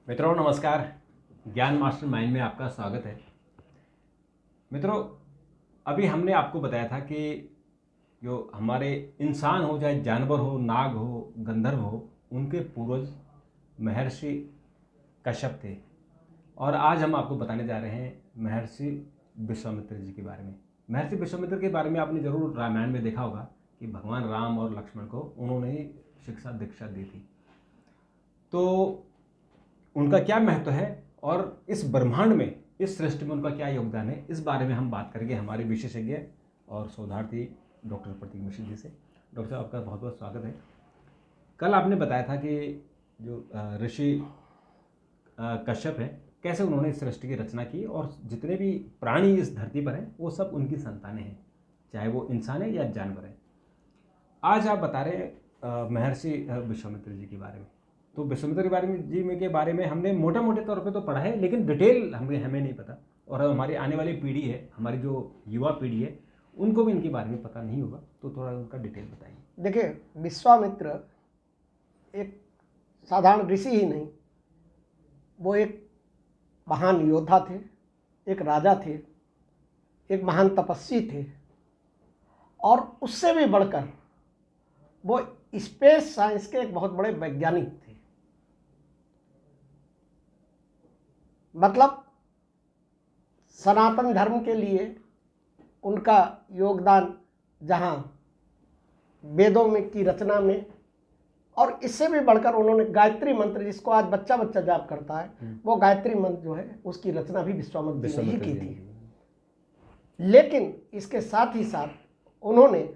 मित्रों नमस्कार। ज्ञान मास्टर माइंड में आपका स्वागत है। मित्रों, अभी हमने आपको बताया था कि जो हमारे इंसान हो, चाहे जानवर हो, नाग हो, गंधर्व हो, उनके पूर्वज महर्षि कश्यप थे। और आज हम आपको बताने जा रहे हैं महर्षि विश्वामित्र जी के बारे में। महर्षि विश्वामित्र के बारे में आपने जरूर रामायण में देखा होगा कि भगवान राम और लक्ष्मण को उन्होंने ही शिक्षा दीक्षा दी थी। तो उनका क्या महत्व है और इस ब्रह्मांड में, इस सृष्टि में उनका क्या योगदान है, इस बारे में हम बात करेंगे हमारे विशेषज्ञ और शोधार्थी डॉक्टर प्रतीक मिश्र जी से। डॉक्टर साहब, आपका बहुत बहुत स्वागत है। कल आपने बताया था कि जो ऋषि कश्यप हैं, कैसे उन्होंने इस सृष्टि की रचना की और जितने भी प्राणी इस धरती पर हैं वो सब उनकी संतानें हैं, चाहे वो इंसान है या जानवर है। आज आप बता रहे हैं महर्षि विश्वामित्र जी के बारे में। तो विश्वामित्र के बारे में के बारे में हमने मोटा मोटे तौर पे तो पढ़ा है, लेकिन डिटेल हमें नहीं पता। और हमारी आने वाली पीढ़ी है, हमारी जो युवा पीढ़ी है, उनको भी इनके बारे में पता नहीं होगा। तो थोड़ा उनका डिटेल बताइए। देखिए, विश्वामित्र एक साधारण ऋषि ही नहीं, वो एक महान योद्धा थे, एक राजा थे, एक महान तपस्वी थे, और उससे भी बढ़कर वो स्पेस साइंस के एक बहुत बड़े वैज्ञानिक थे। मतलब सनातन धर्म के लिए उनका योगदान जहाँ वेदों में की रचना में, और इससे भी बढ़कर उन्होंने गायत्री मंत्र, जिसको आज बच्चा बच्चा जाप करता है, वो गायत्री मंत्र जो है उसकी रचना भी विश्वामित्र जी ने ही की थी। लेकिन इसके साथ ही साथ उन्होंने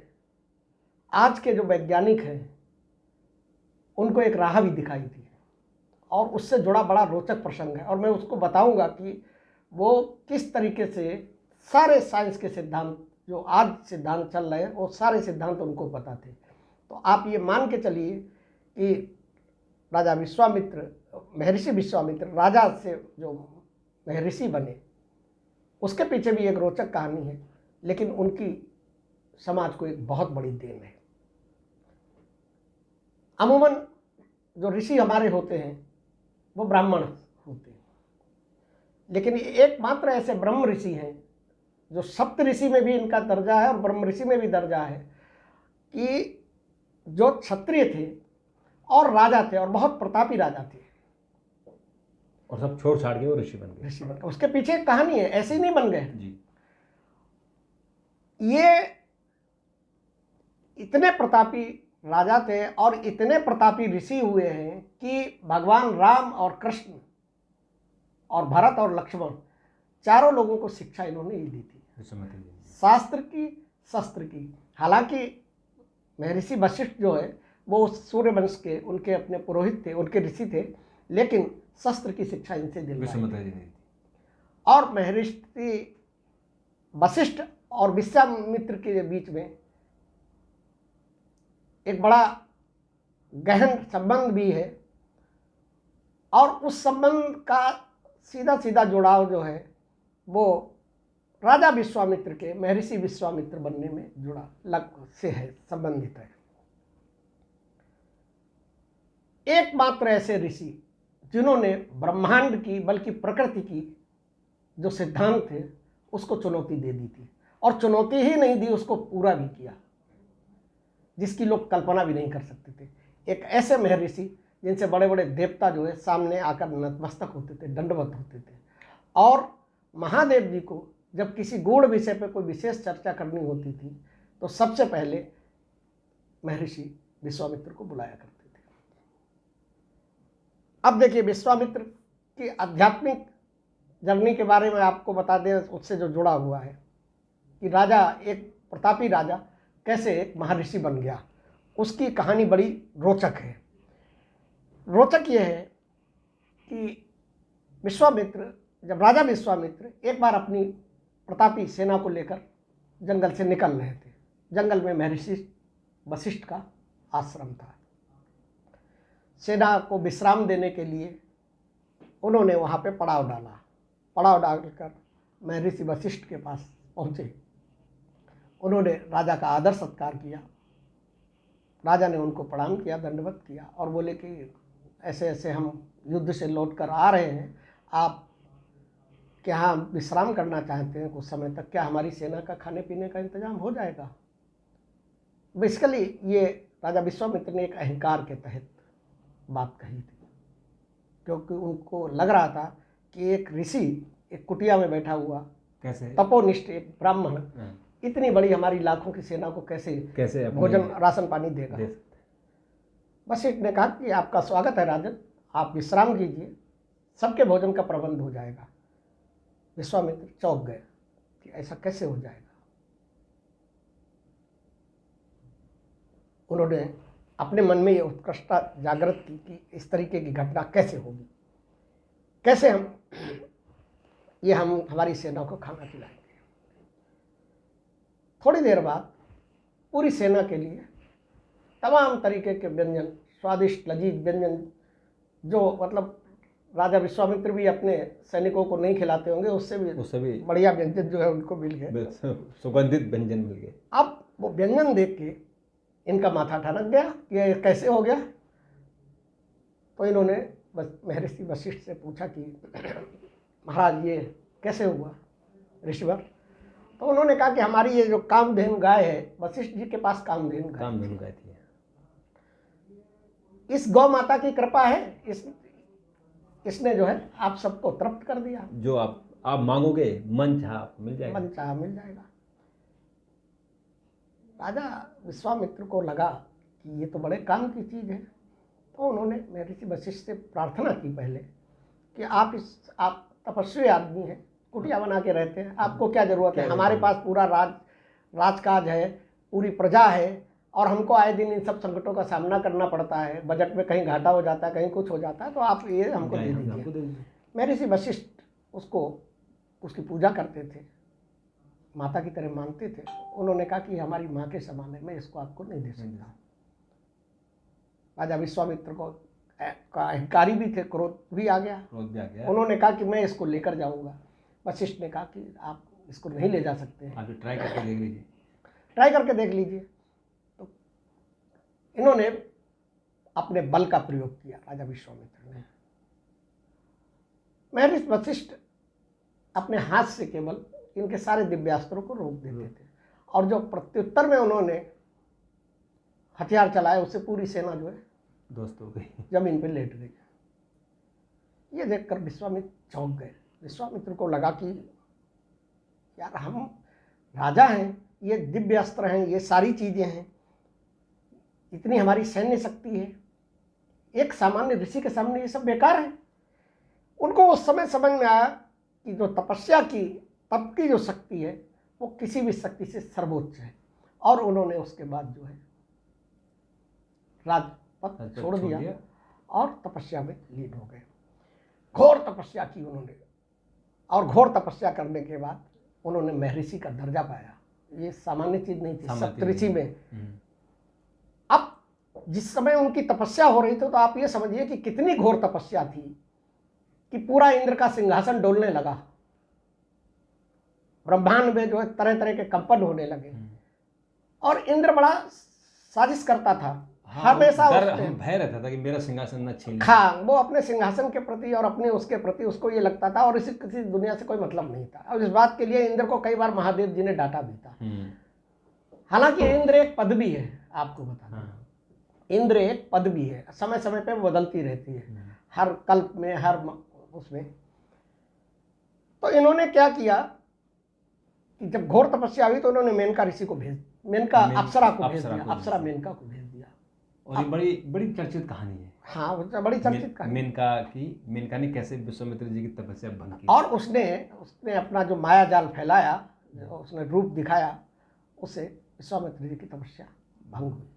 आज के जो वैज्ञानिक हैं उनको एक राह भी दिखाई थी, और उससे जुड़ा बड़ा रोचक प्रसंग है। और मैं उसको बताऊंगा कि वो किस तरीके से सारे साइंस के सिद्धांत, जो आज सिद्धांत चल रहे हैं, वो सारे सिद्धांत उनको पता थे। तो आप ये मान के चलिए कि राजा विश्वामित्र, महर्षि विश्वामित्र राजा से जो महर्षि बने, उसके पीछे भी एक रोचक कहानी है, लेकिन उनकी समाज को एक बहुत बड़ी देन है। अमूमन जो ऋषि हमारे होते हैं वो ब्राह्मण होते हैं, लेकिन एकमात्र ऐसे ब्रह्म ऋषि हैं जो सप्त ऋषि में भी इनका दर्जा है और ब्रह्म ऋषि में भी दर्जा है, कि जो क्षत्रिय थे और राजा थे, और बहुत प्रतापी राजा थे, और सब छोड़ छाड़ के वो ऋषि बन गए। उसके पीछे एक कहानी है, ऐसे ही नहीं बन गए जी। ये इतने प्रतापी राजा थे और इतने प्रतापी ऋषि हुए हैं कि भगवान राम और कृष्ण और भरत और लक्ष्मण, चारों लोगों को शिक्षा इन्होंने ही दी थी, शास्त्र की, शस्त्र की। हालांकि महर्षि वशिष्ठ जो है वो सूर्यवंश के, उनके अपने पुरोहित थे, उनके ऋषि थे, लेकिन शस्त्र की शिक्षा इनसे दिलवाई। और महर्षि वशिष्ठ और विश्वामित्र के बीच में एक बड़ा गहन संबंध भी है, और उस संबंध का सीधा सीधा जुड़ाव जो है वो राजा विश्वामित्र के महर्षि विश्वामित्र बनने में जुड़ा लग से है, संबंधित है। एकमात्र ऐसे ऋषि जिन्होंने ब्रह्मांड की, बल्कि प्रकृति की जो सिद्धांत थे उसको चुनौती दे दी थी, और चुनौती ही नहीं दी, उसको पूरा भी किया, जिसकी लोग कल्पना भी नहीं कर सकते थे। एक ऐसे महर्षि जिनसे बड़े बड़े देवता जो है सामने आकर नतमस्तक होते थे, दंडवत होते थे, और महादेव जी को जब किसी गूढ़ विषय पर कोई विशेष चर्चा करनी होती थी तो सबसे पहले महर्षि विश्वामित्र को बुलाया करते थे। अब देखिए, विश्वामित्र की आध्यात्मिक जर्नी के बारे में आपको बता दें, उससे जो जुड़ा हुआ है कि राजा, एक प्रतापी राजा कैसे एक महर्षि बन गया, उसकी कहानी बड़ी रोचक है। रोचक यह है कि विश्वामित्र, जब राजा विश्वामित्र एक बार अपनी प्रतापी सेना को लेकर जंगल से निकल रहे थे, जंगल में महर्षि वशिष्ठ का आश्रम था। सेना को विश्राम देने के लिए उन्होंने वहाँ पे पड़ाव डाला। पड़ाव डालकर महर्षि वशिष्ठ के पास पहुँचे। उन्होंने राजा का आदर सत्कार किया। राजा ने उनको प्रणाम किया, दंडवत किया, और बोले कि ऐसे ऐसे हम युद्ध से लौट कर आ रहे हैं, आप क्या यहाँ विश्राम करना चाहते हैं कुछ समय तक, क्या हमारी सेना का खाने पीने का इंतजाम हो जाएगा। बेसिकली ये राजा विश्वामित्र ने एक अहंकार के तहत बात कही थी, क्योंकि उनको लग रहा था कि एक ऋषि एक कुटिया में बैठा हुआ कैसे तपोनिष्ठ एक ब्राह्मण हाँ, इतनी बड़ी हमारी लाखों की सेना को कैसे कैसे अपने भोजन राशन पानी देगा। दे सकते वशिष्ठ ने कहा कि आपका स्वागत है राजन, आप विश्राम कीजिए, सबके भोजन का प्रबंध हो जाएगा। विश्वामित्र चौंक गए कि ऐसा कैसे हो जाएगा। उन्होंने अपने मन में ये उत्कृष्टता जागृत की कि इस तरीके की घटना कैसे होगी, कैसे हम हमारी सेना को खाना खिलाएंगे। थोड़ी देर बाद पूरी सेना के लिए तमाम तरीके के व्यंजन, स्वादिष्ट लजीज व्यंजन, जो मतलब राजा विश्वामित्र भी अपने सैनिकों को नहीं खिलाते होंगे, उससे भी बढ़िया व्यंजन जो है उनको मिल गए, सुगंधित व्यंजन मिल गए। अब वो व्यंजन देख के इनका माथा ठनक गया कि ये कैसे हो गया। तो इन्होंने महर्षि वशिष्ठ से पूछा कि महाराज ये कैसे हुआ ऋषिवर। तो उन्होंने कहा कि हमारी ये जो कामधेनु गाय है, वशिष्ठ जी के पास कामधेनु गाय थी, इस गौ माता की कृपा है, इसने जो है आप सबको तृप्त कर दिया, जो आप मांगोगे मन चाहा मिल जाएगा, मन चाहा मिल जाएगा। राजा विश्वामित्र को लगा कि ये तो बड़े काम की चीज़ है। तो उन्होंने महर्षि वशिष्ठ से प्रार्थना की पहले कि आप तपस्वी आदमी हैं, कुटिया बना के रहते हैं, आपको क्या ज़रूरत है, हमारे पास पूरा राजकाज है, पूरी प्रजा है, और हमको आए दिन इन सब संकटों का सामना करना पड़ता है, बजट में कहीं घाटा हो जाता है, कहीं कुछ हो जाता है, तो आप ये हमको दे दीजिए। महर्षि वशिष्ठ उसकी पूजा करते थे, माता की तरह मानते थे। उन्होंने कहा कि हमारी माँ के समान है, मैं इसको आपको नहीं दे सकता। राजा विश्वामित्र को अहंकारी भी थे, क्रोध भी आ गया। उन्होंने कहा कि मैं इसको लेकर जाऊंगा। वशिष्ठ ने कहा कि आप इसको नहीं ले जा सकते हैं, आप ट्राई करके देख लीजिए, ट्राई करके देख लीजिए। तो इन्होंने अपने बल का प्रयोग किया, राजा विश्वामित्र ने। महर्षि वशिष्ठ अपने हाथ से केवल इनके सारे दिव्यास्त्रों को रोक देते थे, और जो प्रत्युत्तर में उन्होंने हथियार चलाए उससे पूरी सेना जो है दोस्त हो गई, जमीन पे लेट गई। ये देखकर विश्वामित्र चौंक गए। विश्वामित्र को लगा कि यार हम राजा हैं, ये दिव्य अस्त्र हैं, ये सारी चीजें हैं, इतनी हमारी सैन्य शक्ति है, एक सामान्य ऋषि के सामने ये सब बेकार है। उनको उस समय समझ में आया कि जो तपस्या की तप की जो शक्ति है वो किसी भी शक्ति से सर्वोच्च है, और उन्होंने उसके बाद जो है राजपद छोड़ दिया और तपस्या में लीन हो गए। घोर तपस्या की उन्होंने, और घोर तपस्या करने के बाद उन्होंने महर्षि का दर्जा पाया। ये सामान्य चीज नहीं थी सप्तऋषि में। अब जिस समय उनकी तपस्या हो रही थी, तो आप ये समझिए कि कितनी घोर तपस्या थी कि पूरा इंद्र का सिंहासन डोलने लगा, ब्रह्मांड में जो है तरह तरह के कंपन होने लगे, और इंद्र बड़ा साजिश करता था। हाँ, हमेशा भय रहता था कि मेरा सिंहासन न छीन। हाँ, वो अपने सिंहासन के प्रति और अपने उसके प्रति उसको ये लगता था, और इसी किसी दुनिया से कोई मतलब नहीं था। और इस बात के लिए इंद्र को कई बार महादेव जी ने डांटा भी था। हालांकि इंद्र एक पदवी है, आपको बता इंद्र एक पदवी है, समय समय पे बदलती रहती है, हर कल्प में, हर उसमें। तो इन्होंने क्या किया कि जब घोर तपस्या हुई तो उन्होंने मेनका ऋषि को मेनका अप्सरा को भेज दिया, अप्सरा मेनका को भेज दिया। और ये बड़ी बड़ी चर्चित कहानी है। हाँ, बड़ी चर्चित कहानी। मेनका ने कैसे विश्वामित्र जी की तपस्या भंग की, और उसने अपना जो माया जाल फैलाया, उसने रूप दिखाया, उससे विश्वामित्र जी की तपस्या भंग हुई।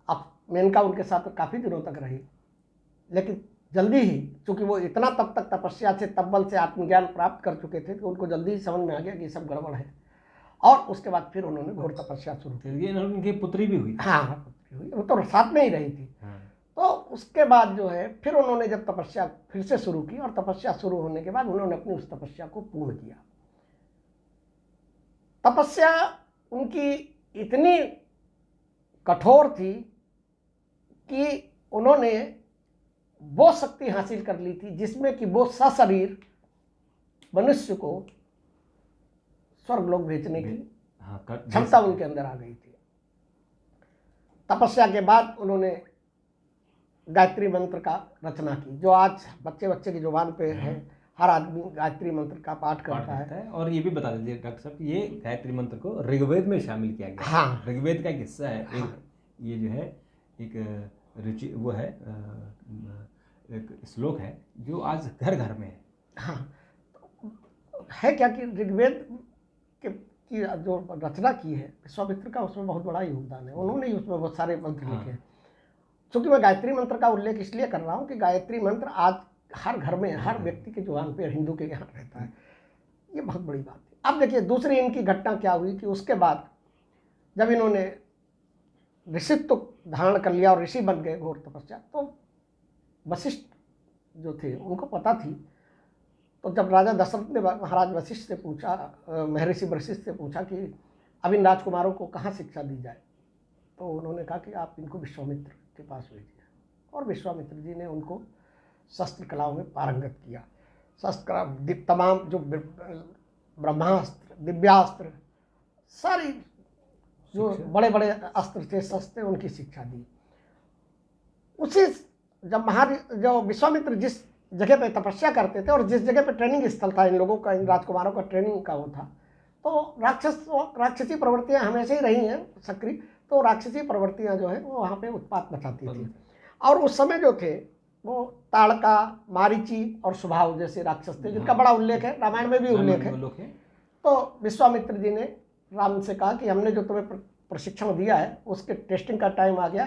अब मेनका उनके साथ काफी दिनों तक रही, लेकिन जल्दी ही, चूंकि वो इतना तब तक तपस्या से, तब्बल से आत्मज्ञान प्राप्त कर चुके थे कि उनको जल्दी ही समझ में आ गया कि सब गड़बड़ है। और उसके बाद फिर उन्होंने घोर तपस्या शुरू की। उनकी पुत्री भी हुई। हाँ, पुत्री हुई, वो तो साथ में ही रही थी। तो उसके बाद जो है फिर उन्होंने जब तपस्या फिर से शुरू की, और तपस्या शुरू होने के बाद उन्होंने अपनी उस तपस्या को पूर्ण किया। तपस्या उनकी इतनी कठोर थी कि उन्होंने वो शक्ति हासिल कर ली थी जिसमें कि वो सशरीर मनुष्य को स्वर्गलोक भेजने की क्षमता उनके अंदर आ गई थी। तपस्या के बाद उन्होंने गायत्री मंत्र का रचना की, जो आज बच्चे बच्चे की जुबान पे है, हर आदमी गायत्री मंत्र का पाठ करता है। और ये भी बता दीजिए डॉक्टर साहब, ये गायत्री मंत्र को ऋग्वेद में शामिल किया गया। हाँ, ऋग्वेद का एक हिस्सा है। हाँ। ये जो है एक रुचि वो है, एक श्लोक है जो आज घर घर में है। हाँ, है क्या कि ऋग्वेद की जो रचना की है विश्वामित्र का, उसमें बहुत बड़ा योगदान है। उन्होंने ही उसमें बहुत सारे मंत्र लिखे हैं। चूँकि मैं गायत्री मंत्र का उल्लेख इसलिए कर रहा हूँ कि गायत्री मंत्र आज हर घर में, हर व्यक्ति की जुबान पे, हिंदू के यहाँ रहता है। ये बहुत बड़ी बात है। अब देखिए दूसरी इनकी घटना क्या हुई कि उसके बाद जब इन्होंने ऋषित्व धारण कर लिया और ऋषि बन गए घोर तपस्या, तो वशिष्ठ जो थे उनको पता थी। तो जब राजा दशरथ ने महाराज वशिष्ठ से पूछा, महर्षि वशिष्ठ से पूछा कि अब इन राजकुमारों को कहाँ शिक्षा दी जाए, तो उन्होंने कहा कि आप इनको विश्वामित्र के पास भेजिए। और विश्वामित्र जी ने उनको शस्त्र कलाओं में पारंगत किया। शस्त्र तमाम जो ब्रह्मास्त्र, दिव्यास्त्र, सारी जो बड़े बड़े अस्त्र थे, शस्त्र, उनकी शिक्षा दी। उसी जब जो विश्वामित्र जिस जगह पे तपस्या करते थे और जिस जगह पे ट्रेनिंग स्थल था इन लोगों का, इन राजकुमारों का ट्रेनिंग का वो था, तो राक्षसी प्रवृत्तियां हमेशा ही रही हैं सक्रिय। तो राक्षसी प्रवृत्तियां जो है वो वहाँ पे उत्पात मचाती थी। और उस समय जो थे वो ताड़का, मारीची और सुभाव जैसे राक्षस थे, जिनका बड़ा उल्लेख है, रामायण में भी उल्लेख है। तो विश्वामित्र जी ने राम से कहा कि हमने जो तुम्हें प्रशिक्षण दिया है उसके टेस्टिंग का टाइम आ गया,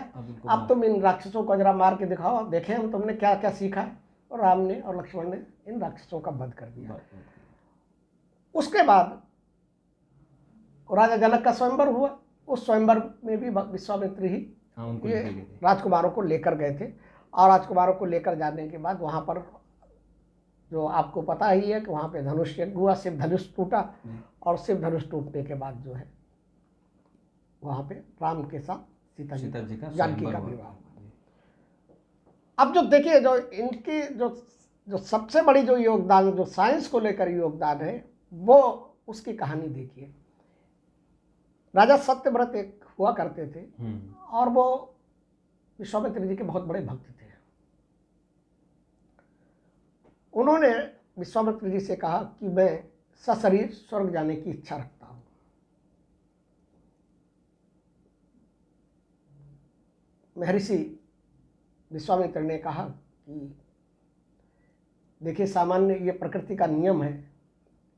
अब तुम इन राक्षसों को जरा मार के दिखाओ, देखें हम तुमने क्या क्या सीखा है। और राम ने और लक्ष्मण ने इन राक्षसों का वध कर दिया। उसके बाद राजा जनक का स्वयंवर हुआ। उस स्वयंवर में भी विश्वामित्र ही ये राजकुमारों को लेकर गए थे। और राजकुमारों को लेकर जाने के बाद वहाँ पर जो आपको पता ही है कि वहाँ पे धनुष यज्ञ हुआ, शिव धनुष टूटा। और शिव धनुष टूटने के बाद जो है वहाँ पे राम के साथ सीता जी का, जानकी का विवाह हुआ। अब जो देखिए, जो इनकी जो सबसे बड़ी जो योगदान, जो साइंस को लेकर योगदान है, वो उसकी कहानी देखिए। राजा सत्यव्रत एक हुआ करते थे और वो विश्वामित्र जी के बहुत बड़े भक्त थे। उन्होंने विश्वामित्र जी से कहा कि मैं सशरीर स्वर्ग जाने की इच्छा रखता हूँ। महर्षि विश्वामित्र ने कहा कि देखिए, सामान्य ये प्रकृति का नियम है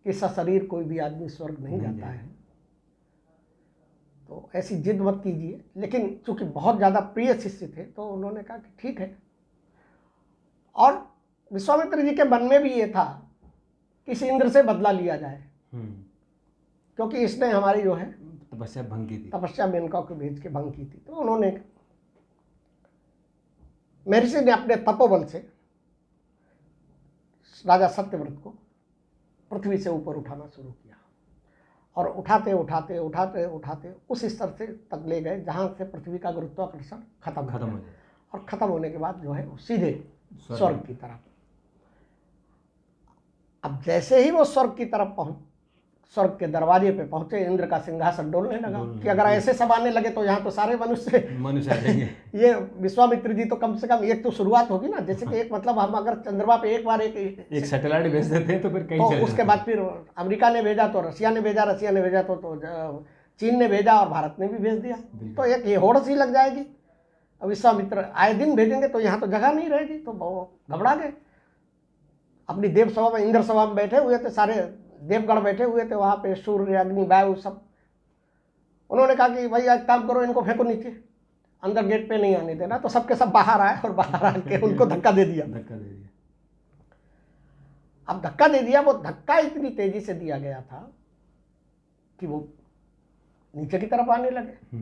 कि सशरीर कोई भी आदमी स्वर्ग नहीं जाता है, तो ऐसी जिद मत कीजिए। लेकिन चूंकि बहुत ज़्यादा प्रिय शिष्य थे तो उन्होंने कहा कि ठीक है। और विश्वामित्र जी के मन में भी ये था कि इस इंद्र से बदला लिया जाए, क्योंकि इसने हमारी जो है तपस्या भंग की थी, तपस्या मेनका को भेज के भंग की थी। तो उन्होंने, महर्षि ने अपने तपोबल से राजा सत्यव्रत को पृथ्वी से ऊपर उठाना शुरू किया। और उठाते उठाते उठाते उठाते उस स्तर से तक ले गए जहाँ से पृथ्वी का गुरुत्वाकर्षण खत्म हो गया। और खत्म होने के बाद जो है वो सीधे स्वर्ग की तरफ। अब जैसे ही वो स्वर्ग की तरफ स्वर्ग के दरवाजे पे पहुंचे, इंद्र का सिंहासन डोलने लगा कि अगर ऐसे सब आने लगे तो यहाँ तो सारे मनुष्य आ जाएंगे। ये विश्वामित्र जी तो कम से कम एक तो शुरुआत होगी ना। जैसे कि एक मतलब हम अगर चंद्रमा पे एक बार एक सैटेलाइट भेज देते हैं तो फिर कहीं तो उसके बाद फिर अमेरिका ने भेजा, तो रसिया ने भेजा तो चीन ने भेजा और भारत ने भी भेज दिया, तो एक ये होड़ सी लग जाएगी। अब विश्वामित्र आए दिन भेजेंगे तो यहाँ तो जगह नहीं रहेगी। तो वो घबरा गए। अपनी देव सभा में, इंद्र सभा में बैठे हुए थे, सारे देवगण बैठे हुए थे वहाँ पे, सूर्य, अग्नि, वायु सब। उन्होंने कहा कि भाई एक काम करो, इनको फेंको नीचे, अंदर गेट पे नहीं आने देना। तो सबके सब बाहर आए और बाहर आके उनको धक्का दे दिया। अब धक्का दे दिया, वो धक्का इतनी तेजी से दिया गया था कि वो नीचे की तरफ आने लगे।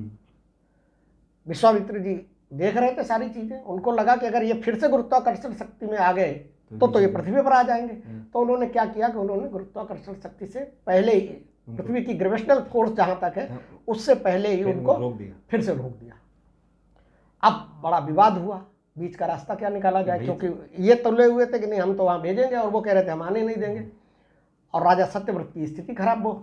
विश्वामित्र जी देख रहे थे सारी चीजें। उनको लगा कि अगर ये फिर से गुरुत्वाकर्षण शक्ति में आ गए तो ये पृथ्वी पर आ जाएंगे। तो उन्होंने क्या किया कि उन्होंने गुरुत्वाकर्षण शक्ति से पहले ही, पृथ्वी की ग्रेविटेशनल फोर्स जहां तक है उससे पहले ही उनको फिर से रोक दिया। अब बड़ा विवाद हुआ बीच का रास्ता क्या निकाला जाए, भाई- क्योंकि ये तुले हुए थे कि नहीं हम तो वहाँ भेजेंगे, और वो कह रहे थे हम आने नहीं देंगे। और राजा सत्यव्रत की स्थिति खराब, वो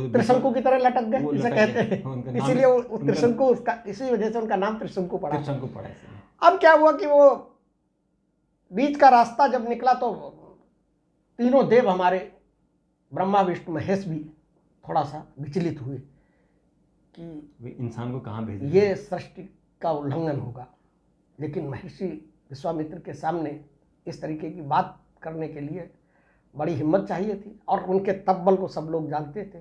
त्रिशंकु की तरह लटक वो गए, इसे लटक कहते गए। हैं। उनका नाम- इसीलिए वो उनका- त्रिशंकु, उसका इसी वजह से उनका नाम त्रिशंकु पड़ा। त्रिशंकु पड़ा इसलिए। अब क्या हुआ कि वो बीच का रास्ता जब निकला तो तीनों देव हमारे ब्रह्मा विष्णु महेश भी थोड़ा सा विचलित हुए कि वे इंसान को कहाँ भेजें। ये सृष्टि का उल्लंघन होगा। लेकिन महर्षि विश्वामित्र के सामने इस तरीके की बात करने के लिए बड़ी हिम्मत चाहिए थी, और उनके तब्बल को सब लोग जानते थे।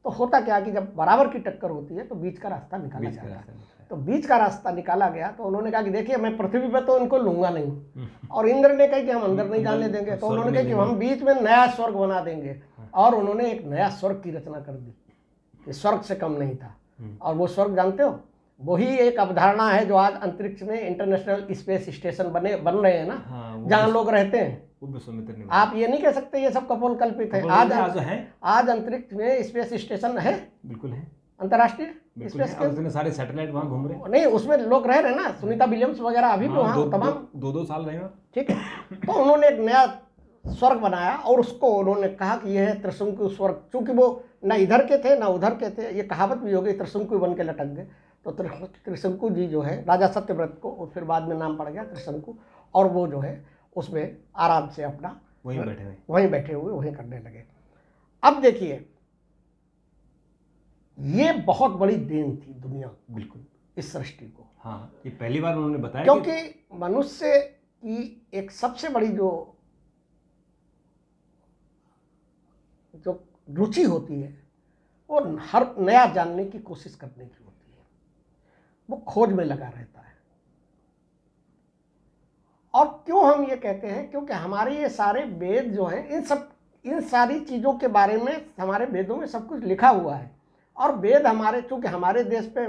तो होता क्या कि जब बराबर की टक्कर होती है तो बीच का रास्ता निकाला बीच का जाता रास्ता है। निकला। तो बीच का रास्ता निकाला गया। तो उन्होंने कहा कि देखिए मैं पृथ्वी पे तो इनको लूंगा नहीं, और इंद्र ने कहा कि हम अंदर नहीं जाने देंगे। तो उन्होंने कहा कि हम बीच में नया स्वर्ग बना देंगे, और उन्होंने एक नया स्वर्ग की रचना कर दी कि स्वर्ग से कम नहीं था। और वो स्वर्ग जानते हो, वही एक अवधारणा है जो आज अंतरिक्ष में इंटरनेशनल स्पेस स्टेशन बन रहे हैं ना, हाँ, जहाँ लोग रहते हैं। वो विश्वामित्र ने आप ये नहीं कह सकते ये सब कपोल कल्पित है। आज अंतरिक्ष में स्पेस स्टेशन है, बिल्कुल है, अंतर्राष्ट्रीय स्पेस के उतने सारे सैटेलाइट वहाँ घूम रहे। नहीं, उसमें लोग रह रहे हैं ना, सुनीता विलियम्स वगैरह अभी भी वहाँ तमाम 2 साल रहे। ठीक है। तो उन्होंने एक नया स्वर्ग बनाया, और उसको उन्होंने कहा कि यह है त्रिशंकु स्वर्ग। चूंकि वो न इधर के थे ना उधर के थे, ये कहावत भी हो गई, त्रिशंकु बन के लटक गए। तो त्रिशंकु जी जो है राजा सत्यव्रत को, और फिर बाद में नाम पड़ गया त्रिशंकु, और वो जो है उसमें आराम से अपना वहीं बैठे हुए वहीं करने लगे। अब देखिए, ये बहुत बड़ी देन थी दुनिया, बिल्कुल, इस सृष्टि को। हाँ, ये पहली बार उन्होंने बताया, क्योंकि मनुष्य की एक सबसे बड़ी जो रुचि होती है वो हर नया जानने की कोशिश करने की होती है, वो खोज में लगा रहता है। और क्यों हम ये कहते हैं, क्योंकि हमारे ये सारे वेद जो हैं, इन सारी चीज़ों के बारे में हमारे वेदों में सब कुछ लिखा हुआ है। और वेद हमारे, चूँकि हमारे देश पे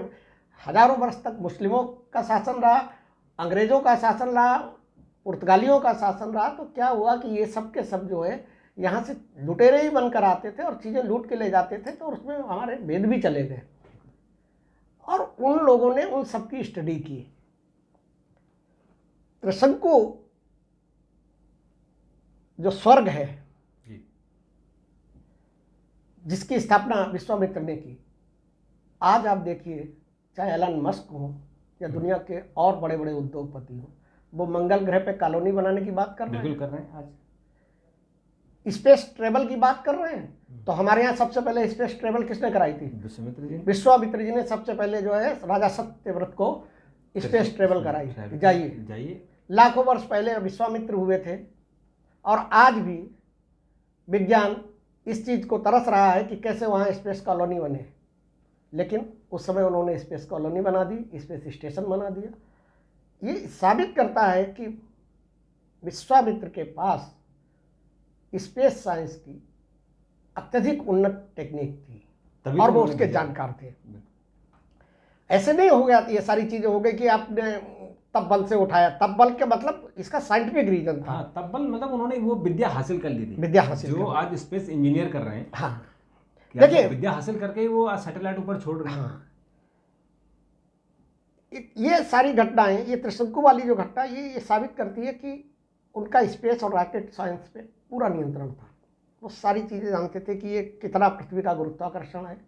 हजारों वर्ष तक मुस्लिमों का शासन रहा, अंग्रेज़ों का शासन रहा, पुर्तगालियों का शासन रहा, तो क्या हुआ कि ये सब के सब जो है यहाँ से लुटेरे ही बनकर आते थे और चीज़ें लूट के ले जाते थे। तो उसमें हमारे वेद भी चले गए, और उन लोगों ने उन सब की स्टडी की। त्रिशंकु जो स्वर्ग है, जिसकी स्थापना विश्वामित्र ने की, आज आप देखिए, चाहे एलन मस्क हो या दुनिया के और बड़े बड़े उद्योगपति हो, वो मंगल ग्रह पे कॉलोनी बनाने की बात कर रहे हैं। बिल्कुल कर रहे हैं। आज स्पेस ट्रेवल की बात कर रहे हैं। तो हमारे यहाँ सबसे पहले स्पेस ट्रेवल किसने कराई थी? विश्वामित्र जी ने सबसे पहले जो है राजा सत्यव्रत को स्पेस ट्रेवल कराई। जाइए, लाखों वर्ष पहले विश्वामित्र हुए थे, और आज भी विज्ञान इस चीज़ को तरस रहा है कि कैसे वहाँ स्पेस कॉलोनी बने। लेकिन उस समय उन्होंने स्पेस कॉलोनी बना दी, स्पेस स्टेशन बना दिया। ये साबित करता है कि विश्वामित्र के पास स्पेस साइंस की अत्यधिक उन्नत टेक्निक थी, और वो उसके जानकार थे। ऐसे नहीं हो गया, ये सारी चीज़ें हो गई कि आपने तब्बल से उठाया। तब्बल के मतलब इसका साइंटिफिक रीजन था। हाँ, तब्बल मतलब उन्होंने वो विद्या हासिल कर ली थी, विद्या हासिल जो आज स्पेस इंजीनियर कर रहे हैं। हाँ, देखिए, विद्या हासिल करके वो आज सैटेलाइट ऊपर छोड़ रहे हैं। हाँ, ये सारी घटनाएं, ये त्रिशंकु वाली जो घटना, ये साबित करती है कि उनका स्पेस और रॉकेट साइंस पे पूरा नियंत्रण था। वो सारी चीज़ें जानते थे कि ये कितना पृथ्वी का गुरुत्वाकर्षण है,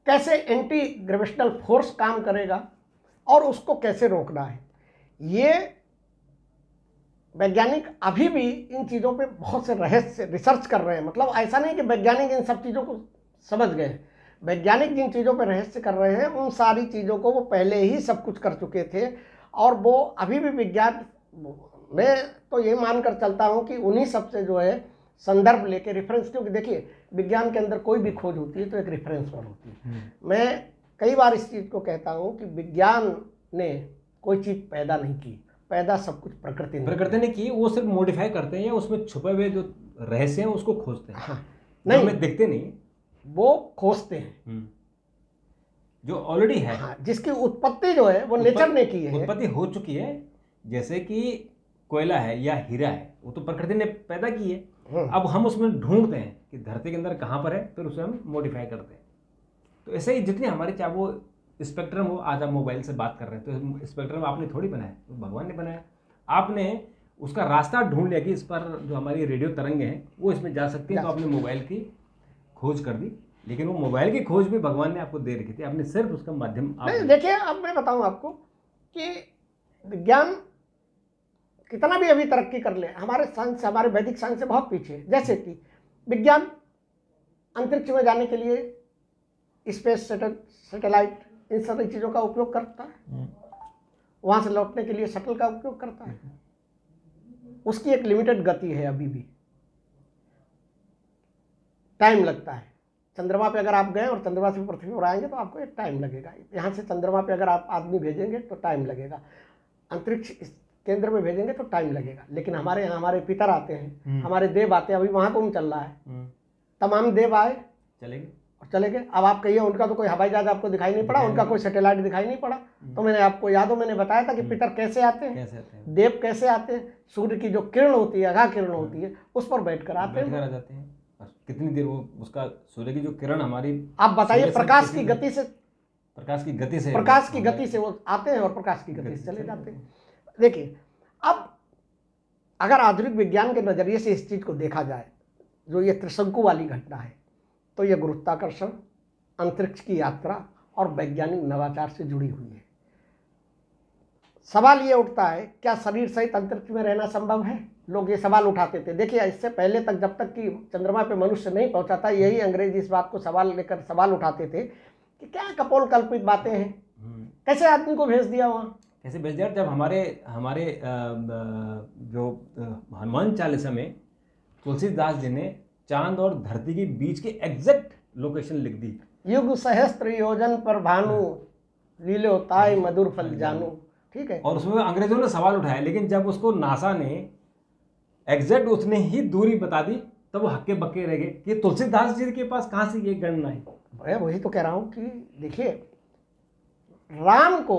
कैसे एंटी ग्रेविटेशनल फोर्स काम करेगा, और उसको कैसे रोकना है। ये वैज्ञानिक अभी भी इन चीज़ों पे बहुत से रहस्य रिसर्च कर रहे हैं। मतलब ऐसा नहीं कि वैज्ञानिक इन सब चीज़ों को समझ गए। वैज्ञानिक जिन चीज़ों पे रहस्य कर रहे हैं, उन सारी चीज़ों को वो पहले ही सब कुछ कर चुके थे, और वो अभी भी विज्ञान, मैं तो ये मानकर चलता हूँ कि उन्हीं सबसे जो है संदर्भ लेके रेफरेंस, क्योंकि देखिए विज्ञान के अंदर कोई भी खोज होती है तो एक रेफरेंस पर होती है। मैं कई बार इस चीज़ को कहता हूँ कि विज्ञान ने कोई चीज़ पैदा नहीं की, पैदा सब कुछ प्रकृति ने की। वो सिर्फ मॉडिफाई करते हैं, या उसमें छुपे हुए जो रहस्य हैं उसको खोजते हैं। हाँ, नहीं, हमें दिखते नहीं, वो खोजते हैं जो ऑलरेडी है। हाँ, जिसकी उत्पत्ति जो है वो नेचर ने की है, उत्पत्ति हो चुकी है। जैसे कि कोयला है या हीरा है, वो तो प्रकृति ने पैदा की है। अब हम उसमें ढूंढते हैं कि धरती के अंदर कहाँ पर है, फिर उसे हम मॉडिफाई करते हैं। तो ऐसे ही जितने हमारे, चाहे वो स्पेक्ट्रम हो, आज आप मोबाइल से बात कर रहे हैं तो स्पेक्ट्रम आपने थोड़ी बनाया, तो भगवान ने बनाया। आपने उसका रास्ता ढूंढ लिया कि इस पर जो हमारी रेडियो तरंगे हैं वो इसमें जा सकती हैं, तो आपने मोबाइल की खोज कर दी। लेकिन वो मोबाइल की खोज भी भगवान ने आपको दे रखी थी, आपने सिर्फ उसका माध्यम नहीं, देखिए अब मैं बताऊं आपको कि विज्ञान कितना भी अभी तरक्की कर ले, हमारे साइंस, हमारे वैदिक साइंस से बहुत पीछे है। जैसे कि विज्ञान अंतरिक्ष में जाने के लिए स्पेस सैटेलाइट, इन सारी चीज़ों का उपयोग करता है, वहाँ से लौटने के लिए शटल का उपयोग करता है। उसकी एक लिमिटेड गति है, अभी भी टाइम लगता है। चंद्रमा पे अगर आप गए और चंद्रमा से पृथ्वी पर आएंगे तो आपको एक टाइम लगेगा। यहाँ से चंद्रमा पे अगर आप आदमी भेजेंगे तो टाइम लगेगा, अंतरिक्ष केंद्र में भेजेंगे तो टाइम लगेगा। लेकिन हमारे यहाँ हमारे पितर आते हैं, हमारे देव आते हैं, अभी महाकुंभ चल रहा है, तमाम देव आए, चलेंगे और चले गए। अब आप कहिए उनका तो कोई हवाई जहाज आपको दिखाई नहीं पड़ा, उनका कोई सैटेलाइट दिखाई नहीं पड़ा। तो मैंने आपको याद हो, मैंने बताया था कि पितर कैसे आते हैं, देव कैसे आते हैं, सूर्य की जो किरण होती है, आगा किरण होती है, उस पर बैठकर आते हैं, आ जाते हैं। और कितनी देर वो उसका सूर्य की जो किरण हमारी, आप बताइए, प्रकाश की गति से, प्रकाश की गति से वो आते हैं और प्रकाश की गति से चले जाते हैं। देखिए, अब अगर आधुनिक विज्ञान के नजरिए से इस चीज को देखा जाए, जो ये त्रिशंकु वाली घटना है, तो ये गुरुत्वाकर्षण, अंतरिक्ष की यात्रा और वैज्ञानिक नवाचार से जुड़ी हुई है। सवाल ये उठता है, क्या शरीर सहित अंतरिक्ष में रहना संभव है? लोग ये सवाल उठाते थे। देखिए, इससे पहले तक, जब तक कि चंद्रमा पे मनुष्य नहीं पहुंचा था, यही अंग्रेज इस बात को सवाल उठाते थे कि क्या कपोल कल्पित बातें हैं, कैसे आदमी को भेज दिया वहाँ, कैसे भेज दिया। जब हमारे जो हनुमान चालीसा में तुलसीदास जी ने चांद और धरती के बीच की एग्जैक्ट लोकेशन लिख दी, युग सहस्त्र योजन पर भानु, लीलो ताय मधुर फल जानू। ठीक है, और उसमें अंग्रेजों ने सवाल उठाया, लेकिन जब उसको नासा ने एग्जैक्ट उसने ही दूरी बता दी, तब वो हक्के बक्के रह गए कि तुलसीदास जी के पास कहाँ से ये गणना है। वही तो कह रहा हूँ कि देखिए, राम को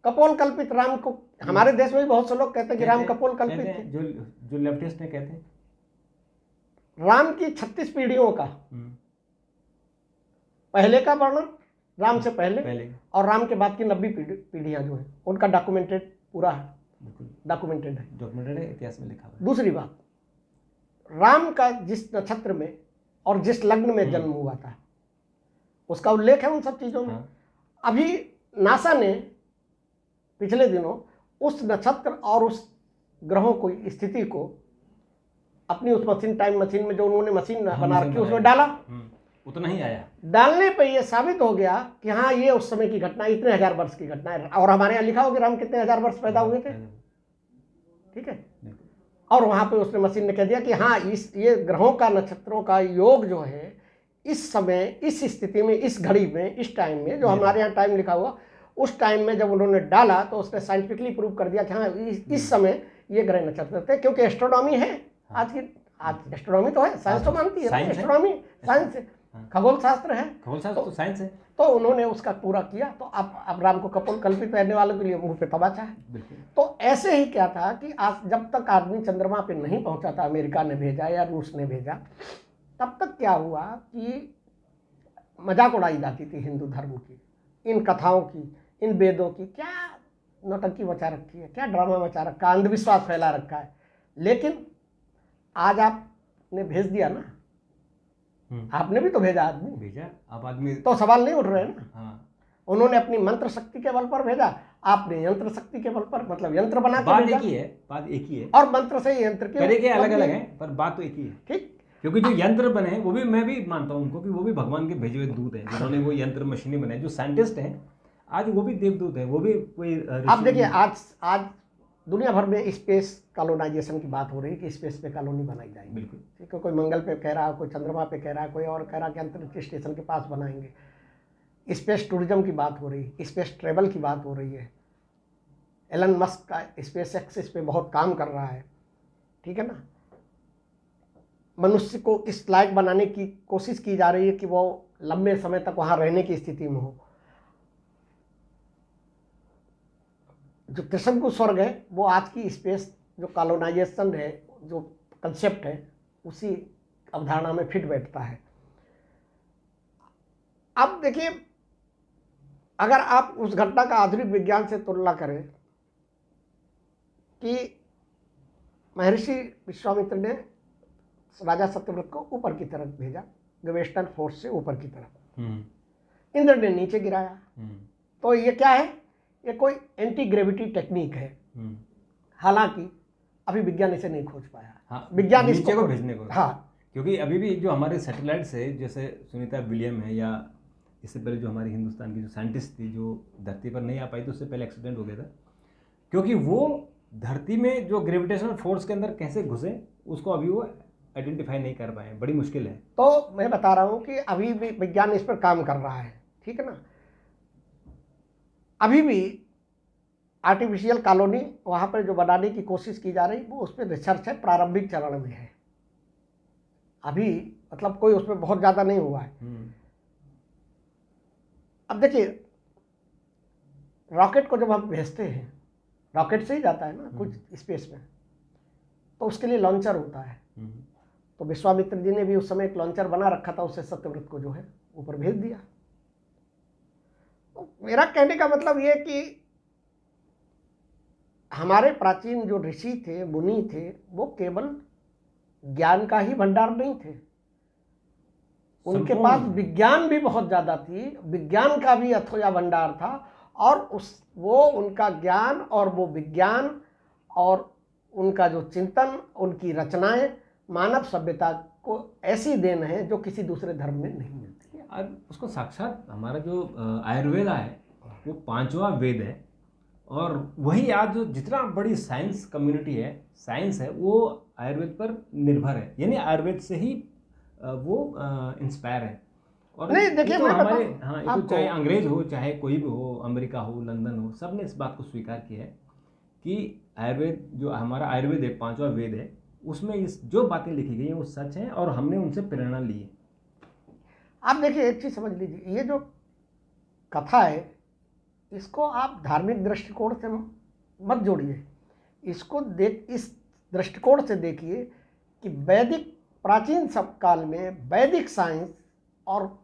कपोल कल्पित, राम को हमारे देश में भी बहुत से लोग कहते हैं कि राम कपोल कल्पित थे। जो लेफ्टिस्ट ने कहते हैं राम की 36 पीढ़ियों का पहले का वर्णन, राम से पहले और राम के बाद की 90 पीढ़ियां जो है, उनका डॉक्यूमेंटेड पूरा है, डॉक्यूमेंटेड है, इतिहास में लिखा हुआ है। दूसरी बात, राम का जिस नक्षत्र में और जिस लग्न में जन्म हुआ था, उसका उल्लेख है उन सब चीजों में। अभी नासा ने पिछले दिनों उस नक्षत्र और उस ग्रहों की स्थिति को अपनी उस मशीन, टाइम मशीन में जो उन्होंने मशीन बना रखी, उसमें डाला, उतना ही आया। डालने पे ये साबित हो गया कि हाँ, ये उस समय की घटना, इतने हजार वर्ष की घटना है। और हमारे यहाँ लिखा हो कि राम कितने हजार वर्ष पैदा हुए थे, ठीक है। और वहां पे उसने, मशीन ने कह दिया कि हाँ, ये ग्रहों का, नक्षत्रों का योग जो है, इस समय, इस स्थिति में, इस घड़ी में, इस टाइम में, जो हमारे यहाँ टाइम लिखा हुआ, उस टाइम में जब उन्होंने डाला तो उसने साइंटिफिकली प्रूव कर दिया कि हाँ, इस समय ये ग्रह नक्षत्र थे। क्योंकि एस्ट्रोनॉमी है आज एस्ट्रोनॉमी तो है, साइंस तो मानती है, एस्ट्रोनॉमी साइंस है, खगोल शास्त्र है, तो साइंस है। तो उन्होंने उसका पूरा किया। तो अब राम को कपोल कल्पित रहने वालों के लिए मुंह पे तमाचा है। तो ऐसे ही क्या था कि आज जब तक आदमी चंद्रमा पे नहीं पहुंचा था, अमेरिका ने भेजा या रूस ने भेजा, तब तक क्या हुआ कि मजाक उड़ाई जाती थी हिंदू धर्म की, इन कथाओं की, इन वेदों की। क्या नौटंकी मचा रखी है, क्या ड्रामा मचा रखा है, अंधविश्वास फैला रखा है। लेकिन आज आपने भेज दिया ना, आपने भी तो भेजा, आदमी भेजा, अब आदमी तो सवाल नहीं उठ रहे ना। हाँ। उन्होंने अपनी मंत्र शक्ति के बल पर भेजा, आपने यंत्र शक्ति के बल पर, मतलब यंत्र बना के बात भेजा। बात एक ही है, और मंत्र से यंत्र के तरीके अलग अलग हैं, पर बात तो एक ही है। ठीक, क्योंकि जो यंत्र बने हैं, वो भी, मैं भी मानता हूँ उनको कि वो भी भगवान के भेजे हुए दूत हैं, जिन्होंने वो यंत्र मशीनें बनाई। जो साइंटिस्ट हैं आज, वो भी देवदूत हैं, वो भी कोई। आप देखिए, आज दुनिया भर में स्पेस कॉलोनाइजेशन की बात हो रही है कि स्पेस पे कॉलोनी बनाई जाएगी। बिल्कुल, ठीक है, कोई मंगल पे कह रहा है, कोई चंद्रमा पे कह रहा है, कोई और कह रहा है कि अंतरिक्ष स्टेशन के पास बनाएंगे। स्पेस टूरिज्म की बात हो रही है, स्पेस ट्रेवल की बात हो रही है। एलन मस्क का स्पेस एक्स इस पे बहुत काम कर रहा है, ठीक है ना। मनुष्य को इस लायक बनाने की कोशिश की जा रही है कि वो लंबे समय तक वहां रहने की स्थिति में हो। जो त्रिशंकु स्वर्ग है, वो आज की स्पेस जो कॉलोनाइजेशन है, जो कंसेप्ट है, उसी अवधारणा में फिट बैठता है। अब देखिए, अगर आप उस घटना का आधुनिक विज्ञान से तुलना करें कि महर्षि विश्वामित्र ने राजा सत्यव्रत को ऊपर की तरफ भेजा, ग्रेविटेशनल फोर्स से ऊपर की तरफ। इंद्र ने नीचे गिराया। तो ये क्या है? ये कोई एंटी ग्रेविटी टेक्निक है। हालांकि अभी विज्ञान इसे नहीं खोज पाया। हाँ, विज्ञान नीचे इसको को भेजने को। हाँ, क्योंकि अभी भी जो हमारे सैटेलाइट्स है, जैसे सुनीता विलियम है, या इससे पहले जो हमारी हिंदुस्तान की जो साइंटिस्ट थी जो धरती पर नहीं आ पाई, तो उससे पहले एक्सीडेंट हो गया था, क्योंकि वो धरती में जो ग्रेविटेशनल फोर्स के अंदर कैसे घुसे उसको अभी वो आइडेंटिफाई नहीं कर पाए, बड़ी मुश्किल है। तो मैं बता रहा हूँ कि अभी भी विज्ञान इस पर काम कर रहा है, ठीक है ना। अभी भी आर्टिफिशियल कॉलोनी वहाँ पर जो बनाने की कोशिश की जा रही, वो उस पर रिसर्च है, प्रारंभिक चरण में है अभी, मतलब कोई उसमें बहुत ज़्यादा नहीं हुआ है। अब देखिए, रॉकेट को जब हम भेजते हैं, रॉकेट से ही जाता है ना कुछ स्पेस में, तो उसके लिए लॉन्चर होता है। तो विश्वामित्र जी ने भी उस समय एक लॉन्चर बना रखा था, उससे सत्यव्रत को जो है ऊपर भेज दिया। तो मेरा कहने का मतलब ये कि हमारे प्राचीन जो ऋषि थे, मुनि थे, वो केवल ज्ञान का ही भंडार नहीं थे, उनके पास विज्ञान भी बहुत ज़्यादा थी, विज्ञान का भी अथोया भंडार था। और वो उनका ज्ञान और वो विज्ञान और उनका जो चिंतन, उनकी रचनाएं मानव सभ्यता को ऐसी देन है जो किसी दूसरे धर्म में नहीं मिलती है। और उसको साक्षात हमारा जो आयुर्वेद है वो 5वां वेद है, और वही आज जो जितना बड़ी साइंस कम्युनिटी है, साइंस है, वो आयुर्वेद पर निर्भर है, यानी आयुर्वेद से ही वो इंस्पायर है। और नहीं, देखिए, तो मैं हमारे बताऊं हाँ, ये तो आपको, चाहे अंग्रेज हो, चाहे कोई भी हो, अमेरिका हो, लंदन हो, सब ने इस बात को स्वीकार किया है कि आयुर्वेद, जो हमारा आयुर्वेद है, 5वां वेद है, उसमें इस जो बातें लिखी गई हैं वो सच हैं, और हमने उनसे प्रेरणा ली है। आप देखिए एक चीज समझ लीजिए, ये जो कथा है इसको आप धार्मिक दृष्टिकोण से मत जोड़िए, इसको इस दृष्टिकोण से देखिए कि वैदिक प्राचीन सब काल में वैदिक साइंस और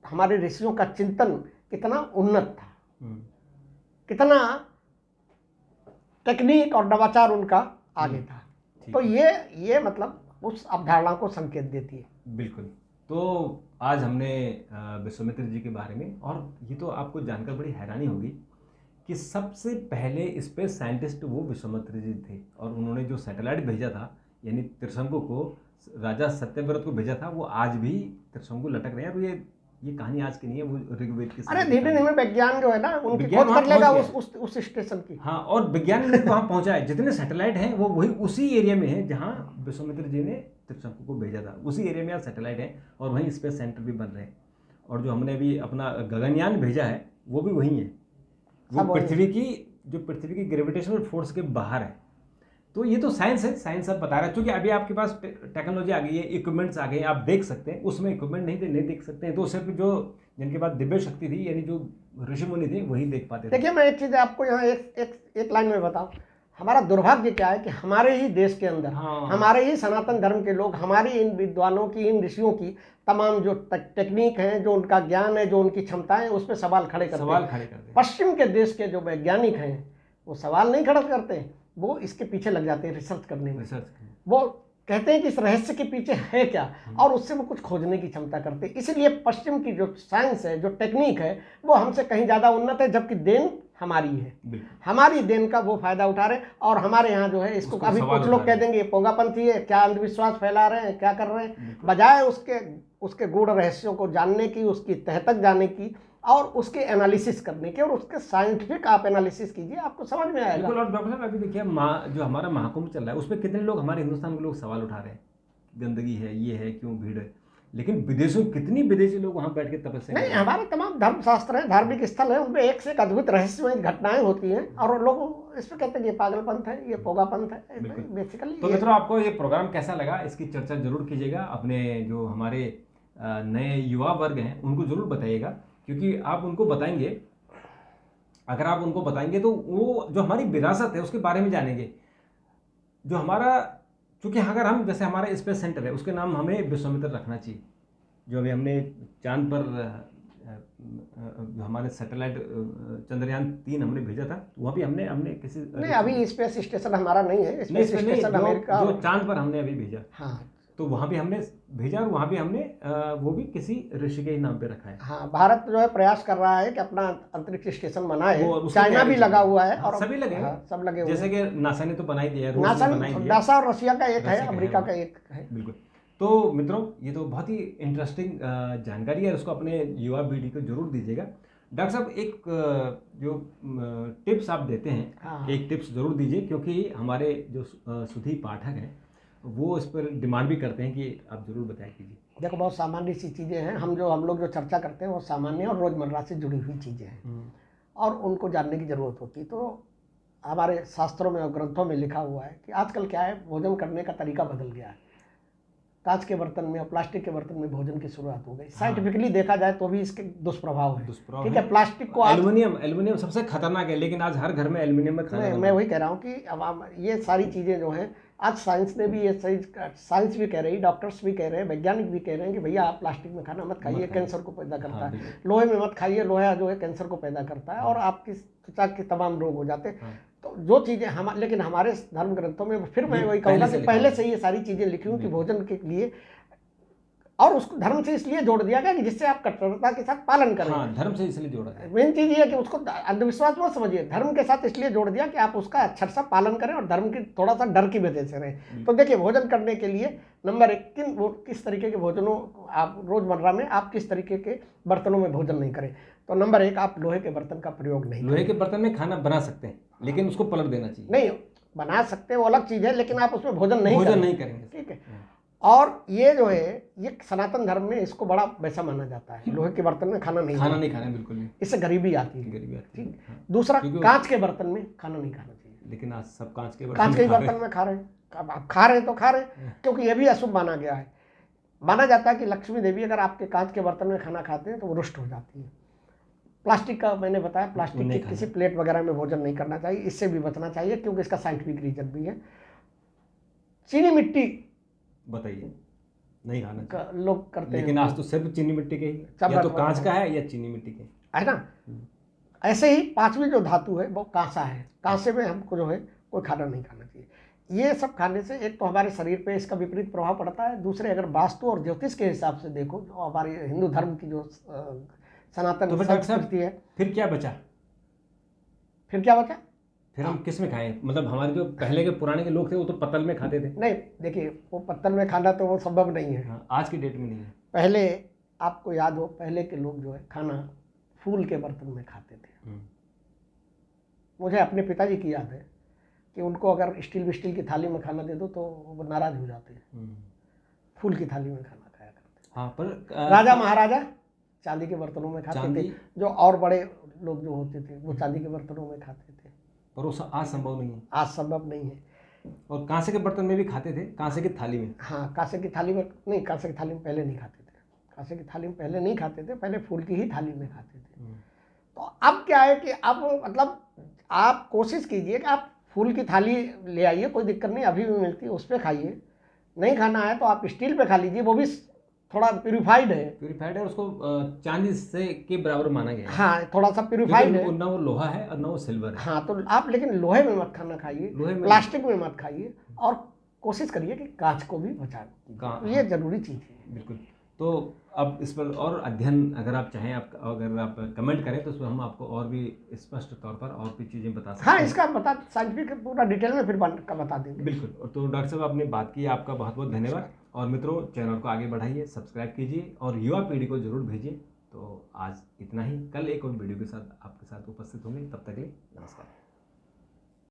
हमारे ऋषियों का चिंतन कितना उन्नत था, कितना टेक्निक और नवाचार उनका आगे था। तो ये मतलब उस अवधारणा को संकेत देती है। बिल्कुल। तो आज हमने विश्वामित्र जी के बारे में, और ये तो आपको जानकर बड़ी हैरानी होगी कि सबसे पहले स्पेस साइंटिस्ट वो विश्वामित्र जी थे, और उन्होंने जो सैटेलाइट भेजा था, यानी त्रिशंकु को, राजा सत्यव्रत को भेजा था, वो आज भी त्रिशंकु लटक रहे हैं। और ये कहानी आज की नहीं है, वो ऋग्वेद की। अरे धीरे धीरे विज्ञान जो है ना, उनकी विज्ञान खोज वहाँ कर लेगा पहुँच गया। उस स्टेशन की। हाँ, और विज्ञान ने वहाँ पहुँचा है। जितने सैटेलाइट हैं वो वही उसी एरिया में है जहाँ विश्वामित्र जी ने त्रिशंकु को भेजा था, उसी एरिया में आज सैटेलाइट है, और वहीं स्पेस सेंटर भी बन रहे हैं। और जो हमने अभी अपना गगनयान भेजा है वो भी वहीं है, वो पृथ्वी की ग्रेविटेशनल फोर्स के बाहर है। तो ये तो साइंस है, साइंस अब बता रहा है। क्योंकि अभी आपके पास टेक्नोलॉजी आ गई है, इक्विपमेंट्स आ गए हैं, आप देख सकते हैं। उसमें इक्विपमेंट नहीं थे, नहीं देख सकते हैं, तो सिर्फ जो जिनके पास दिव्य शक्ति थी, यानी जो ऋषि मुनि थे, वही देख पाते थे। देखिए, मैं एक चीज़ आपको यहाँ एक लाइन में बताऊँ, हमारा दुर्भाग्य क्या है कि हमारे ही देश के अंदर हमारे ही सनातन धर्म के लोग हमारी इन विद्वानों की, इन ऋषियों की तमाम जो टेक्निक है, जो उनका ज्ञान है, जो उनकी क्षमताएं हैं, उस पर सवाल खड़े करते हैं। पश्चिम के देश के जो वैज्ञानिक हैं वो सवाल नहीं खड़ा करते, वो इसके पीछे लग जाते हैं रिसर्च करने में। वो कहते हैं कि इस रहस्य के पीछे है क्या, और उससे वो कुछ खोजने की क्षमता करते हैं। इसलिए पश्चिम की जो साइंस है, जो टेक्निक है, वो हमसे कहीं ज़्यादा उन्नत है, जबकि देन हमारी है। हमारी देन का वो फायदा उठा रहे हैं। और हमारे यहाँ जो है इसको अभी कुछ लोग कह देंगे पोंगापंथी है, क्या अंधविश्वास फैला रहे हैं, क्या कर रहे हैं, बजाय उसके गूढ़ रहस्यों को जानने की, उसकी तह तक जाने की, और उसके एनालिसिस करने की, और उसके साइंटिफिक आप एनालिसिस कीजिए, आपको समझ में आएगा। बिल्कुल। और डॉक्टर साहब अभी देखिए, जो हमारा महाकुंभ चल रहा है, उस पर कितने लोग, हमारे हिंदुस्तान के लोग सवाल उठा रहे हैं, गंदगी है, ये है, क्यों भीड़ है। लेकिन विदेशों, कितनी विदेशी लोग वहाँ बैठ के तपस्या नहीं, हमारे तमाम धर्मशास्त्र हैं, धार्मिक स्थल है, उनमें एक से एक अद्भुत रहस्यमय घटनाएं होती हैं, और लोग इस पर कहते हैं ये पागलपंथ है, ये पोगापंथ है। बेसिकली तो मित्रों, आपको ये प्रोग्राम कैसा लगा, इसकी चर्चा जरूर कीजिएगा। अपने जो हमारे नए युवा वर्ग हैं उनको जरूर बताइएगा, क्योंकि आप उनको बताएंगे, अगर आप उनको बताएंगे तो वो जो हमारी विरासत है उसके बारे में जानेंगे। जो हमारा, चूँकि अगर हम, जैसे हमारा स्पेस सेंटर है, उसके नाम हमें विश्वामित्र रखना चाहिए। जो अभी हमने चांद पर जो हमारे सैटेलाइट चंद्रयान-3 हमने भेजा था, वहाँ भी हमने हमने किसी नहीं, अभी स्पेस स्टेशन हमारा नहीं है, नहीं, स्पेस इसमें नहीं, स्टेशन जो अमेरिका जो चांद पर हमने अभी भेजा, हाँ तो वहाँ भी हमने भेजा, और वहाँ भी हमने वो भी किसी ऋषि के ही नाम पे रखा है। हाँ, भारत जो है प्रयास कर रहा है कि अपना अंतरिक्ष स्टेशन बनाए। वो उसकी चाइना तैयारी भी चल लगा रही है। हुआ है हाँ, और सभी लगे हैं। हाँ, सब लगे हुए जैसे हैं। कि नासा ने तो बना ही दिया है, रूस नासा ने बना ही दिया है। नासा और रशिया का एक है, रशिया का है अमेरिका का वहाँ। एक है। बिल्कुल। तो मित्रों, ये तो बहुत ही इंटरेस्टिंग जानकारी है, उसको अपने युवा पीढ़ी को जरूर दीजिएगा। डॉक्टर साहब, एक जो टिप्स आप देते हैं, हाँ। एक टिप्स जरूर दीजिए, क्योंकि हमारे जो सुधी पाठक हैं वो इस पर डिमांड भी करते हैं कि आप जरूर बताया कीजिए। देखो, बहुत सामान्य सी चीज़ें हैं, हम लोग जो चर्चा करते हैं वो सामान्य और रोज़मर्रा से जुड़ी हुई चीज़ें हैं और उनको जानने की ज़रूरत होती है। तो हमारे शास्त्रों में और ग्रंथों में लिखा हुआ है कि आजकल क्या है, भोजन करने का तरीका बदल गया है। कांच के बर्तन में और प्लास्टिक के बर्तन में भोजन की शुरुआत हो गई। साइंटिफिकली देखा जाए तो भी इसके दुष्प्रभाव है। ठीक है, प्लास्टिक को आज एल्युमिनियम सबसे खतरनाक है, लेकिन आज हर घर में एल्युमिनियम में खाना मैं वही कह रहा हूँ कि अब ये सारी चीज़ें जो हैं, आज साइंस ने भी ये सही, साइंस भी कह रही है, डॉक्टर्स भी कह रहे हैं, वैज्ञानिक भी कह रहे हैं कि भैया आप प्लास्टिक में खाना मत खाइए, कैंसर को पैदा करता हाँ, है। लोहे में मत खाइए, लोहा जो है कैंसर को पैदा करता है और आपकी त्वचा के तमाम रोग हो जाते हैं। तो जो चीज़ें लेकिन हमारे धर्म ग्रंथों में फिर मैं वही कहूँगा कि पहले से ये सारी चीज़ें लिखी हुई कि भोजन के लिए, और उसको धर्म से इसलिए जोड़ दिया गया कि जिससे आप कट्टरता के साथ पालन करें। हाँ, धर्म से इसलिए जोड़ा है। मेन चीज़ ये है कि उसको अंधविश्वास मत समझिए, धर्म के साथ इसलिए जोड़ दिया कि आप उसका अच्छा सा पालन करें और धर्म की थोड़ा सा डर की वजह से रहें। तो देखिए, भोजन करने के लिए नंबर 1, किस तरीके के भोजनों आप रोजमर्रा में आप किस तरीके के बर्तनों में भोजन नहीं करें। तो नंबर 1, आप लोहे के बर्तन का प्रयोग नहीं करें। लोहे के बर्तन में खाना बना सकते हैं, लेकिन उसको पलट देना चाहिए। नहीं, बना सकते हैं वो अलग चीज़ है, लेकिन आप उसमें भोजन नहीं करेंगे। ठीक है। और ये जो है, ये सनातन धर्म में इसको बड़ा वैसा माना जाता है, लोहे के बर्तन में खाना नहीं खाना बिल्कुल नहीं। इससे गरीबी आती है। ठीक। दूसरा, कांच के बर्तन में खाना नहीं खाना चाहिए। लेकिन आज सब कांच के बर्तन में खा रहे हैं। अब आप खा रहे हैं तो खा रहे हैं, क्योंकि ये भी अशुभ माना गया है। माना जाता है कि लक्ष्मी देवी अगर आपके कांच के बर्तन में खाना खाते हैं तो वो रुष्ट हो जाती है। प्लास्टिक का मैंने बताया, प्लास्टिक की किसी प्लेट वगैरह में भोजन नहीं करना चाहिए, इससे भी बचना चाहिए, क्योंकि इसका साइंटिफिक रीजन भी है। चीनी मिट्टी बताइए, नहीं खाना चाहिए लोग करते हैं, लेकिन आज तो सिर्फ चीनी मिट्टी के ही, या तो कांच का है या चीनी मिट्टी के, है ना। ऐसे ही 5वीं जो धातु है वो कांसा है। कांसे में हमको जो है कोई खाना नहीं खाना चाहिए। ये सब खाने से एक तो हमारे शरीर पे इसका विपरीत प्रभाव पड़ता है, दूसरे अगर वास्तु और ज्योतिष के हिसाब से देखो, जो हमारे हिंदू धर्म की जो सनातन संस्कृति है। फिर क्या बचा? फिर हम किस में खाएं? मतलब हमारे जो पहले के पुराने के लोग थे वो तो पत्तल में खाते थे। नहीं, देखिए, वो पत्तल में खाना तो वो संभव नहीं है। हाँ, आज की डेट में नहीं है। पहले आपको याद हो, पहले के लोग जो है खाना फूल के बर्तन में खाते थे। मुझे अपने पिताजी की याद है कि उनको अगर स्टील की थाली में खाना दे दो तो वो नाराज हो जाते हैं। फूल की थाली में खाना खाया करते। हाँ, पर राजा महाराजा चांदी के बर्तनों में खाते थे, जो और बड़े लोग जो होते थे वो चांदी के बर्तनों में खाते थे। पर वो आज संभव नहीं है। आज संभव नहीं है। और कांसे के बर्तन में भी खाते थे, कांसे की थाली में। हाँ, कांसे की थाली में नहीं, कांसे की थाली में पहले नहीं खाते थे। कांसे की थाली में पहले नहीं खाते थे, पहले फूल की ही थाली में खाते थे। तो अब क्या है कि अब मतलब आप कोशिश कीजिए कि आप फूल की थाली ले आइए, कोई दिक्कत नहीं, अभी भी मिलती है, उस पर खाइए। नहीं खाना है तो आप स्टील पे खा लीजिए, वो भी थोड़ा प्यूरिफाइड है, उसको चांदी से के बराबर माना गया है। हाँ, थोड़ा सा प्यूरिफाइड है। ना वो लोहा है और ना वो सिल्वर है। हाँ, तो आप लेकिन लोहे में मत खाना खाइए, प्लास्टिक में मत खाइए, और कोशिश करिए कि कांच को भी बचाएं। ये जरूरी चीज़ है। बिल्कुल। तो अब इस पर और अध्ययन अगर आप चाहें, अगर आप कमेंट करें तो उसमें हम आपको और भी स्पष्ट तौर पर और भी चीज़ें बता सकते हैं। हाँ, इसका साइंटिफिक पूरा डिटेल में फिर बता देंगे। बिल्कुल। तो डॉक्टर साहब, आपने बात की, आपका बहुत बहुत धन्यवाद। और मित्रों, चैनल को आगे बढ़ाइए, सब्सक्राइब कीजिए और युवा पीढ़ी को जरूर भेजिए। तो आज इतना ही, कल एक और वीडियो के साथ आपके साथ उपस्थित होंगे, तब तक के लिए नमस्कार।